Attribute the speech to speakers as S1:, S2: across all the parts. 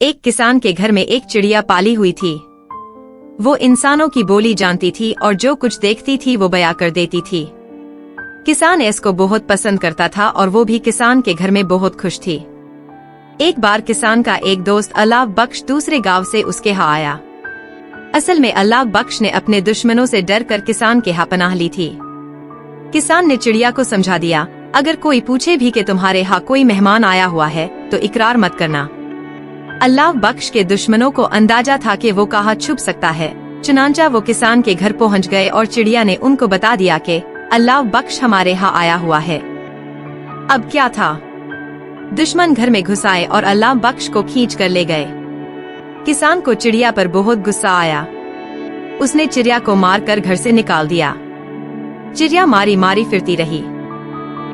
S1: एक किसान के घर में एक चिड़िया पाली हुई थी। वो इंसानों की बोली जानती थी और जो कुछ देखती थी वो बयां कर देती थी। किसान इसको बहुत पसंद करता था और वो भी किसान के घर में बहुत खुश थी। एक बार किसान का एक दोस्त अल्लाह बख्श दूसरे गांव से उसके यहाँ आया। असल में अल्लाह बख्श ने अपने दुश्मनों से डर कर किसान के यहाँ पनाह ली थी। किसान ने चिड़िया को समझा दिया, अगर कोई पूछे भी कि तुम्हारे यहाँ कोई मेहमान आया हुआ है तो इकरार मत करना। अल्लाह बख्श के दुश्मनों को अंदाजा था कि वो कहाँ छुप सकता है, चुनांचा वो किसान के घर पहुँच गए और चिड़िया ने उनको बता दिया कि अल्लाह बख्श हमारे यहाँ आया हुआ है। अब क्या था, दुश्मन घर में घुस आए और अल्लाह बख्श को खींच कर ले गए। किसान को चिड़िया पर बहुत गुस्सा आया। उसने चिड़िया को मारकर घर से निकाल दिया। चिड़िया मारी मारी फिरती रही।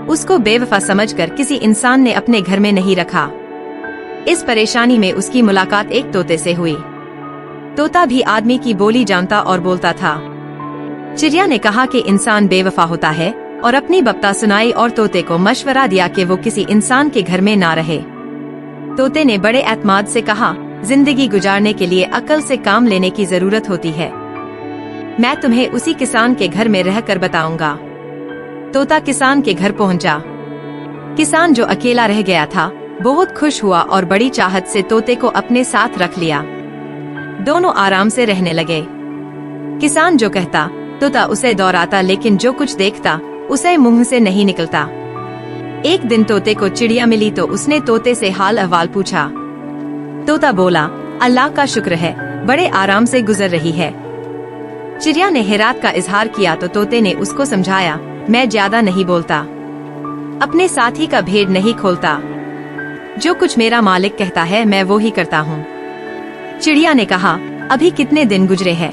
S1: उसको बेवफा समझकर किसी इंसान ने अपने घर में नहीं रखा। इस परेशानी में उसकी मुलाकात एक तोते से हुई। तोता भी आदमी की बोली जानता और बोलता था। चिड़िया ने कहा कि इंसान बेवफा होता है और अपनी बप्ता सुनाई और तोते को मशवरा दिया कि वो किसी इंसान के घर में ना रहे। तोते ने बड़े एतमाद से कहा, जिंदगी गुजारने के लिए अक्ल से काम लेने की जरूरत होती है। मैं तुम्हें उसी किसान के घर में रहकर बताऊंगा। तोता किसान के घर पहुंचा। किसान जो अकेला रह गया था बहुत खुश हुआ और बड़ी चाहत से तोते को अपने साथ रख लिया। दोनों आराम से रहने लगे। किसान जो कहता तोता उसे दोहराता, लेकिन जो कुछ देखता उसे मुंह से नहीं निकलता। एक दिन तोते को चिड़िया मिली तो उसने तोते से हाल अहवाल पूछा। तोता बोला, अल्लाह का शुक्र है, बड़े आराम से गुजर रही है। चिड़िया ने हैरत का इजहार किया तो तोते ने उसको समझाया, मैं ज्यादा नहीं बोलता, अपने साथी का भेद नहीं खोलता, जो कुछ मेरा मालिक कहता है मैं वो ही करता हूँ। चिड़िया ने कहा, अभी कितने दिन गुजरे हैं?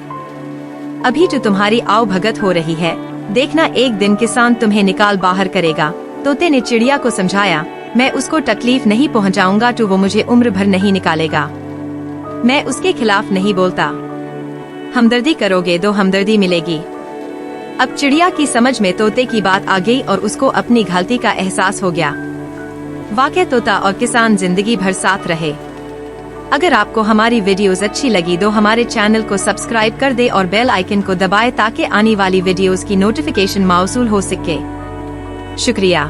S1: अभी तो तुम्हारी आओ भगत हो रही है, देखना एक दिन किसान तुम्हें निकाल बाहर करेगा। तोते ने चिड़िया को समझाया, मैं उसको तकलीफ नहीं पहुँचाऊंगा तो वो मुझे उम्र भर नहीं निकालेगा। मैं उसके खिलाफ नहीं बोलता। हमदर्दी करोगे तो हमदर्दी मिलेगी। अब चिड़िया की समझ में तोते की बात आ गई और उसको अपनी गलती का एहसास हो गया। वाकई तोता और किसान जिंदगी भर साथ रहे। अगर आपको हमारी वीडियोस अच्छी लगी तो हमारे चैनल को सब्सक्राइब कर दे और बेल आइकन को दबाएं ताकि आने वाली वीडियोस की नोटिफिकेशन मौसूल हो सके। शुक्रिया।